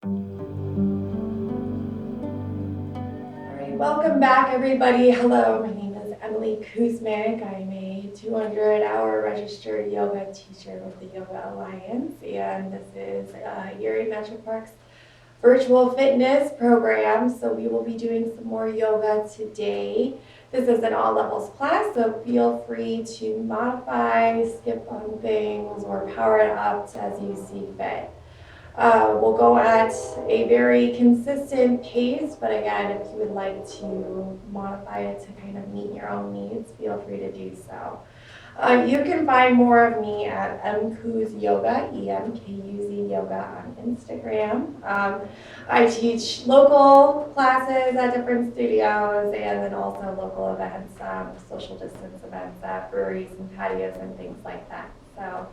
Welcome back, everybody. Hello, my name is Emily Kuzmick. I'm a 200-hour registered yoga teacher with the Yoga Alliance, and this is Erie Metro Park's virtual fitness program. So we will be doing some more yoga today. This is an all levels class, so feel free to modify, skip on things, or power it up as you see fit. We'll go at a very consistent pace, but again, if you would like to modify it to kind of meet your own needs, feel free to do so. You can find more of me at mkuz yoga, EMKUZ yoga on Instagram. I teach local classes at different studios and then also local events, social distance events at breweries and patios and things like that. So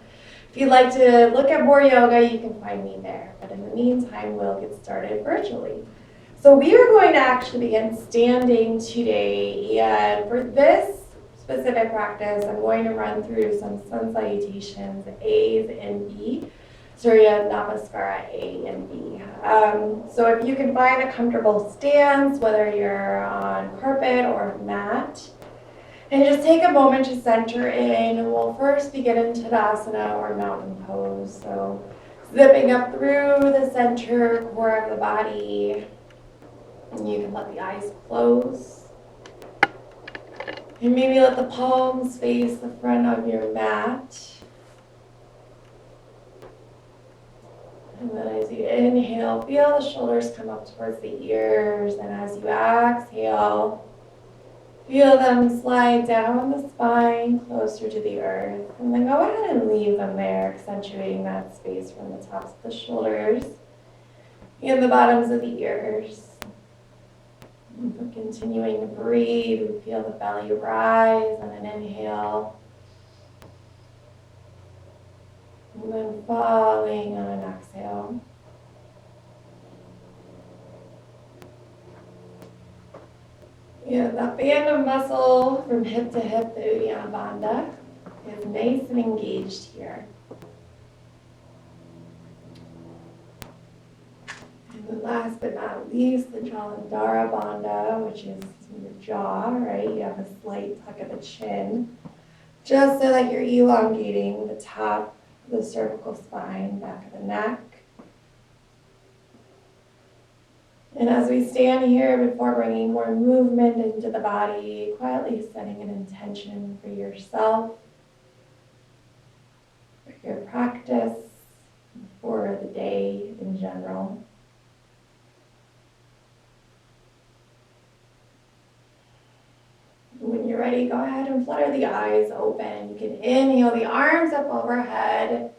if you'd like to look at more yoga, you can find me there. But in the meantime, we'll get started virtually. So we are going to actually begin standing today. And for this specific practice, I'm going to run through some sun salutations, A's and B. Surya Namaskara A and B. So if you can find a comfortable stance, whether you're on carpet or mat, and just take a moment to center in. We'll first begin in Tadasana or mountain pose. So zipping up through the center core of the body. And you can let the eyes close. And maybe let the palms face the front of your mat. And then as you inhale, feel the shoulders come up towards the ears. And as you exhale, feel them slide down the spine closer to the earth. And then go ahead and leave them there, accentuating that space from the tops of the shoulders and the bottoms of the ears. And for continuing to breathe, we feel the belly rise on an inhale. And then falling on an exhale. Yeah, that band of muscle from hip to hip, the Uddiyana Bandha, is nice and engaged here. And then last but not least, the Jalandhara Bandha, which is your jaw, right? You have a slight tuck of the chin, just so that you're elongating the top of the cervical spine, back of the neck. And as we stand here, before bringing more movement into the body, quietly setting an intention for yourself, for your practice, for the day in general. When you're ready, go ahead and flutter the eyes open. You can inhale the arms up overhead.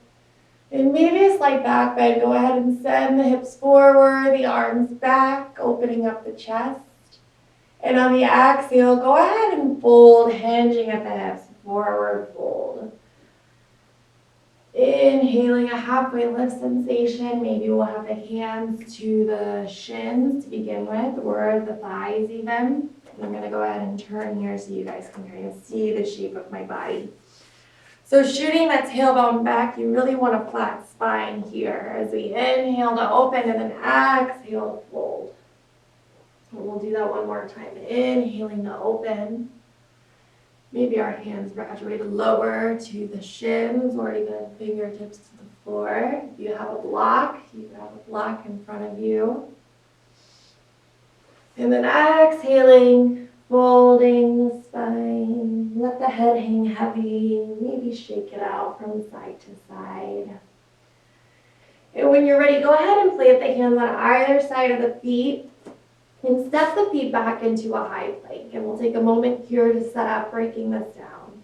And maybe a slight back bend. Go ahead and send the hips forward, the arms back, opening up the chest. And on the exhale, go ahead and fold, hinging at the hips, forward fold. Inhaling a halfway lift sensation. Maybe we'll have the hands to the shins to begin with, or the thighs even. And I'm going to go ahead and turn here so you guys can kind of see the shape of my body. So shooting that tailbone back, you really want a flat spine here. As we inhale to open and then exhale to fold. And we'll do that one more time. Inhaling to open. Maybe our hands graduate lower to the shins or even fingertips to the floor. If you have a block, you can have a block in front of you. And then exhaling, folding the spine. Let the head hang heavy. Maybe shake it out from side to side. And when you're ready, go ahead and plant the hands on either side of the feet. And step the feet back into a high plank. And we'll take a moment here to set up, breaking this down.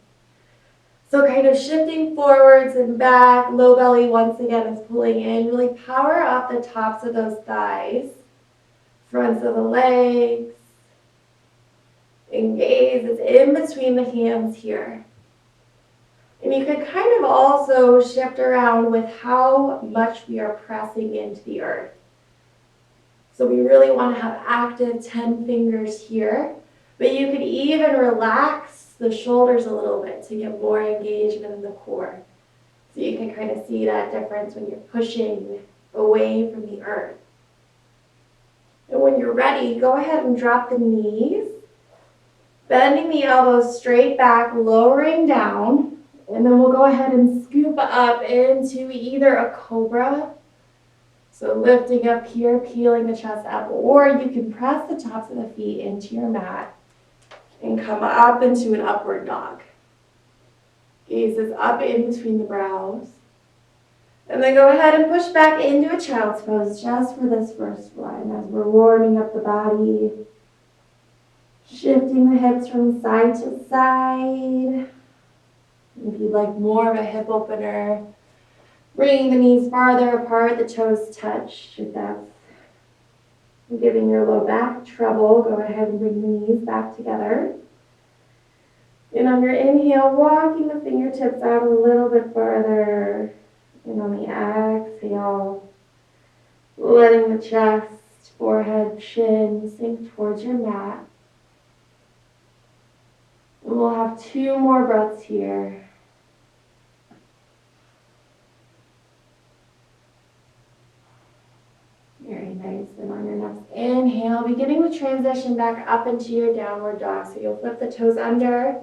So kind of shifting forwards and back. Low belly once again is pulling in. Really power up the tops of those thighs. Fronts of the legs. And gaze is in between the hands here. And you can kind of also shift around with how much we are pressing into the earth. So we really want to have active 10 fingers here, but you could even relax the shoulders a little bit to get more engagement in the core. So you can kind of see that difference when you're pushing away from the earth. And when you're ready, go ahead and drop the knees, bending the elbows straight back, lowering down, and then we'll go ahead and scoop up into either a cobra, so lifting up here, peeling the chest up, or you can press the tops of the feet into your mat and come up into an upward dog. Gazes up in between the brows. And then go ahead and push back into a child's pose just for this first one as we're warming up the body. Shifting the hips from side to side. If you'd like more of a hip opener, bringing the knees farther apart, the toes touch. If that's giving your low back trouble, go ahead and bring the knees back together. And on your inhale, walking the fingertips out a little bit farther. And on the exhale, letting the chest, forehead, chin sink towards your mat. And we'll have 2 more breaths here. Very nice. And on your next inhale, beginning to transition back up into your downward dog. So you'll flip the toes under.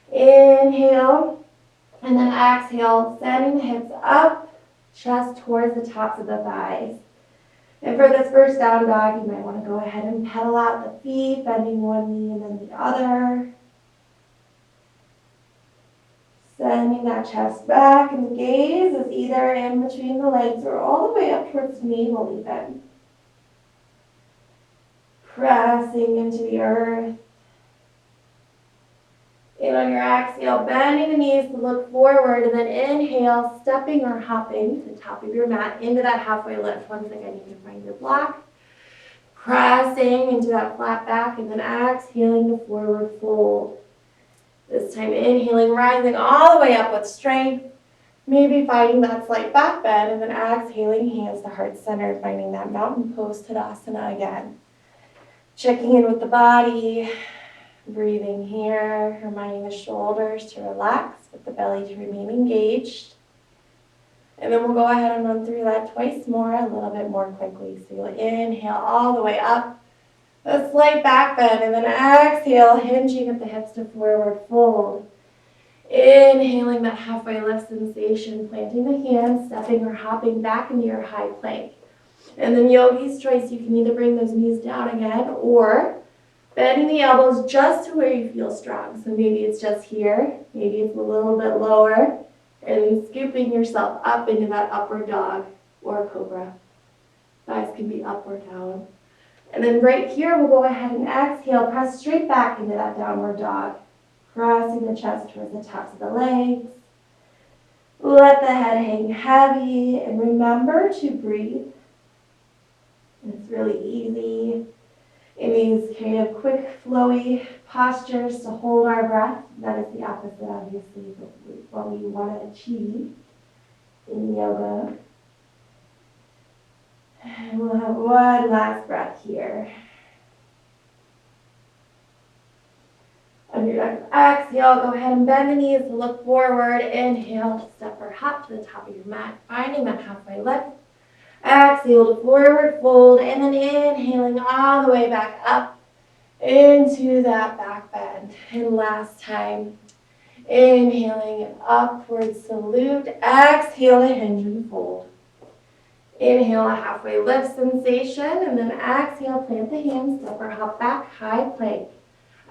Inhale. And then exhale, sending the hips up, chest towards the tops of the thighs. And for this first down dog, you might want to go ahead and pedal out the feet, bending one knee and then the other. Sending that chest back, and the gaze is either in between the legs or all the way up towards the navel even. Pressing into the earth. And on your exhale, bending the knees to look forward, and then inhale, stepping or hopping to the top of your mat into that halfway lift. Once again, you can find your block. Pressing into that flat back, and then exhaling to forward fold. This time inhaling, rising all the way up with strength. Maybe finding that slight back bend, and then exhaling, hands to heart center, finding that mountain pose Tadasana again. Checking in with the body. Breathing here, reminding the shoulders to relax, but the belly to remain engaged. And then we'll go ahead and run through that twice more, a little bit more quickly. So you'll inhale all the way up, a slight back bend, and then exhale, hinging at the hips to forward fold. Inhaling that halfway lift sensation, planting the hands, stepping or hopping back into your high plank. And then yogi's choice, you can either bring those knees down again or bending the elbows just to where you feel strong. So maybe it's just here, maybe it's a little bit lower, and then scooping yourself up into that upward dog or cobra. Thighs can be up or down. And then right here, we'll go ahead and exhale, press straight back into that downward dog, pressing the chest towards the tops of the legs. Let the head hang heavy, and remember to breathe. It's really easy in these kind of quick, flowy postures to hold our breath. That is the opposite, obviously, of what we want to achieve in yoga. And we'll have one last breath here. On your next exhale, go ahead and bend the knees to look forward. Inhale, step or hop to the top of your mat, finding that halfway lift. Exhale to forward fold, and then inhaling all the way back up into that back bend. And last time, inhaling an upward salute. Exhale to hinge and fold. Inhale a halfway lift sensation, and then exhale, plant the hands, step or hop back, high plank.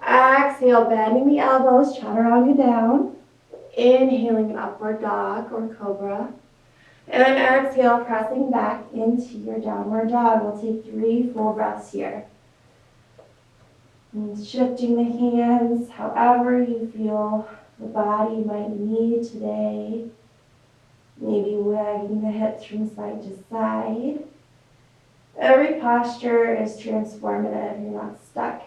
Exhale, bending the elbows, chaturanga down. Inhaling an upward dog or cobra. And then exhale, pressing back into your downward dog. We'll take 3 full breaths here. And shifting the hands however you feel the body might need today. Maybe wagging the hips from side to side. Every posture is transformative. You're not stuck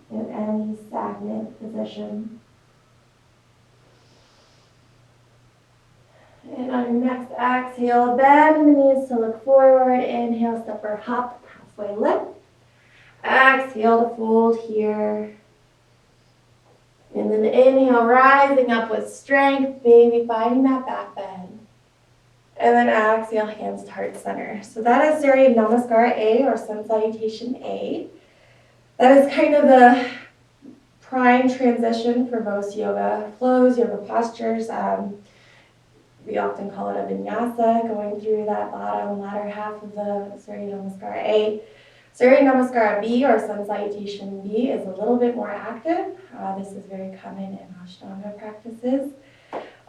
in any stagnant position. And on your next exhale, bend the knees to look forward. Inhale, step or hop, halfway lift. Exhale to fold here. And then inhale, rising up with strength, maybe finding that back bend. And then exhale, hands to heart center. So that is Surya Namaskar A, or Sun Salutation A. That is kind of the prime transition for most yoga flows, yoga postures. We often call it a vinyasa, going through that bottom latter half of the Surya Namaskar A. Surya Namaskar B, or Sun Salutation B, is a little bit more active. This is very common in Ashtanga practices.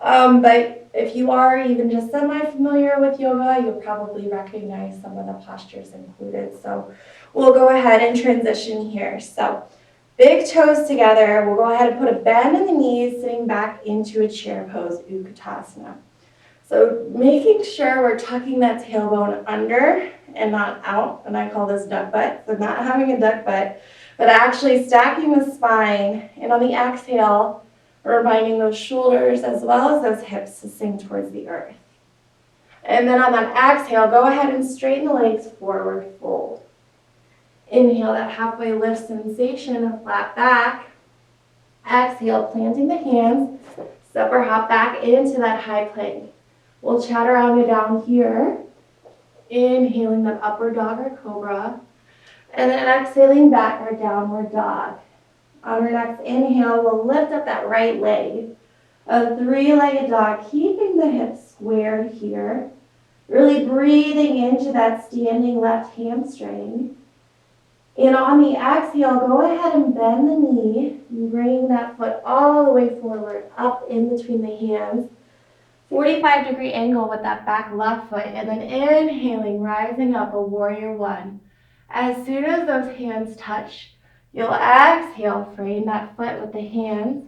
But if you are even just semi-familiar with yoga, you'll probably recognize some of the postures included. So we'll go ahead and transition here. So big toes together. We'll go ahead and put a bend in the knees, sitting back into a chair pose, Utkatasana. So making sure we're tucking that tailbone under and not out, and I call this duck butt. So not having a duck butt, but actually stacking the spine, and on the exhale, reminding those shoulders as well as those hips to sink towards the earth. And then on that exhale, go ahead and straighten the legs forward, fold. Inhale that halfway lift sensation, a flat back. Exhale, planting the hands, step or hop back into that high plank. We'll chaturanga down here, inhaling that upward dog or cobra, and then exhaling back our downward dog. On our next inhale, we'll lift up that right leg, a three-legged dog, keeping the hips squared here, really breathing into that standing left hamstring. And on the exhale, go ahead and bend the knee, and bring that foot all the way forward, up in between the hands. 45-degree angle with that back left foot, and then inhaling, rising up, a warrior one. As soon as those hands touch, you'll exhale, frame that foot with the hands.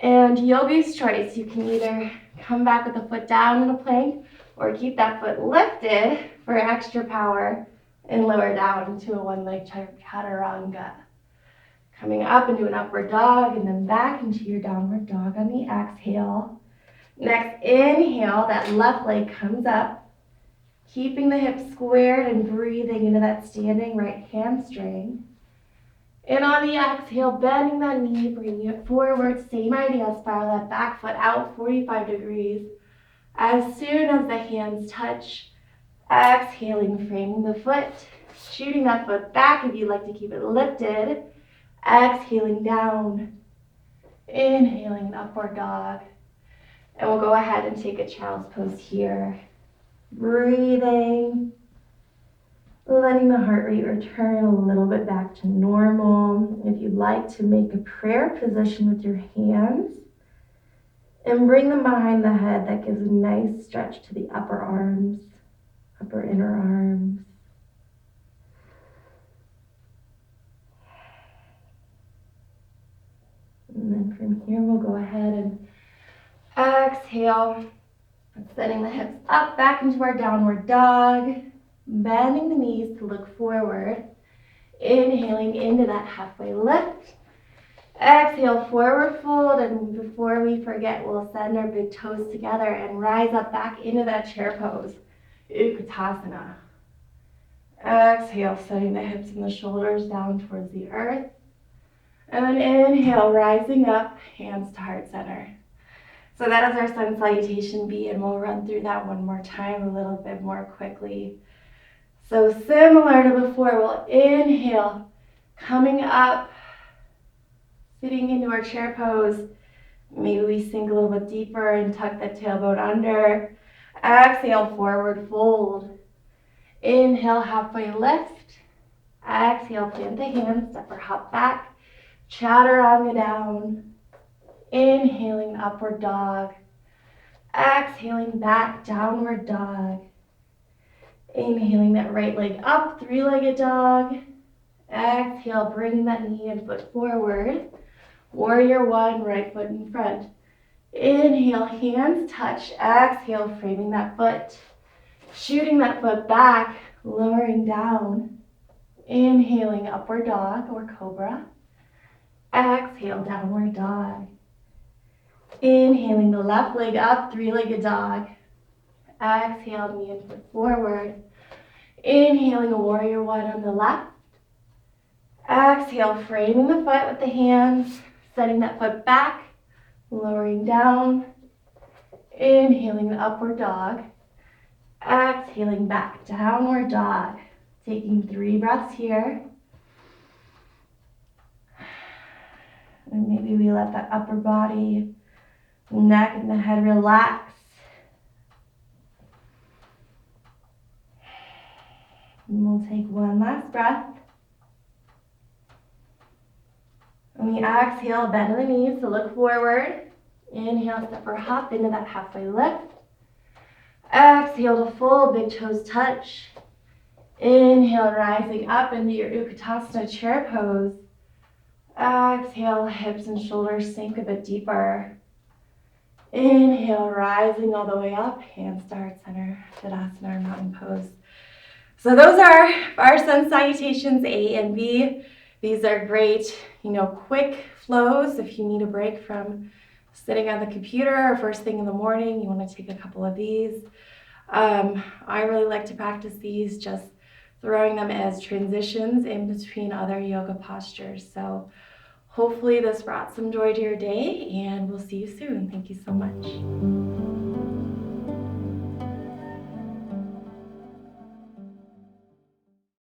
And yogi's choice, you can either come back with the foot down in a plank or keep that foot lifted for extra power and lower down into a one-leg chaturanga. Coming up into an upward dog and then back into your downward dog on the exhale. Next inhale, that left leg comes up, keeping the hips squared and breathing into that standing right hamstring. And on the exhale, bending that knee, bringing it forward. Same idea, spiral that back foot out 45 degrees. As soon as the hands touch, exhaling, framing the foot, shooting that foot back if you'd like to keep it lifted. Exhaling down, inhaling, upward dog. And we'll go ahead and take a child's pose here. Breathing, letting the heart rate return a little bit back to normal. If you'd like to make a prayer position with your hands, and bring them behind the head, that gives a nice stretch to the upper arms, upper inner arms. And then from here, we'll go ahead and exhale, sending the hips up back into our downward dog, bending the knees to look forward, inhaling into that halfway lift. Exhale, forward fold, and before we forget, we'll send our big toes together and rise up back into that chair pose, Utkatasana. Exhale, setting the hips and the shoulders down towards the earth. And then inhale, rising up, hands to heart center. So that is our Sun Salutation B, and we'll run through that one more time a little bit more quickly. So similar to before, we'll inhale, coming up, sitting into our chair pose. Maybe we sink a little bit deeper and tuck that tailbone under. Exhale, forward fold. Inhale, halfway lift. Exhale, plant the hands, step or hop back. Chaturanga down. Inhaling, upward dog. Exhaling back, downward dog. Inhaling that right leg up, three-legged dog. Exhale, bring that knee and foot forward. Warrior one, right foot in front. Inhale, hands touch. Exhale, framing that foot. Shooting that foot back, lowering down. Inhaling, upward dog or cobra. Exhale, downward dog. Inhaling the left leg up, three-legged dog. Exhale, knee and foot forward. Inhaling a warrior one on the left. Exhale, framing the foot with the hands, setting that foot back, lowering down. Inhaling the upward dog. Exhaling back, downward dog. Taking 3 breaths here. And maybe we let that upper body, neck and the head relax. And we'll take one last breath. On the exhale, bend the knees to look forward. Inhale, step or hop into that halfway lift. Exhale to full big toes touch. Inhale, rising up into your Utkatasana chair pose. Exhale, hips and shoulders sink a bit deeper. Inhale, rising all the way up, hands to heart center, Tadasana or mountain pose. So those are our sun salutations A and B. These are great, quick flows if you need a break from sitting on the computer or first thing in the morning, you want to take a couple of these. I really like to practice these, just throwing them as transitions in between other yoga postures. So hopefully this brought some joy to your day, and we'll see you soon. Thank you so much.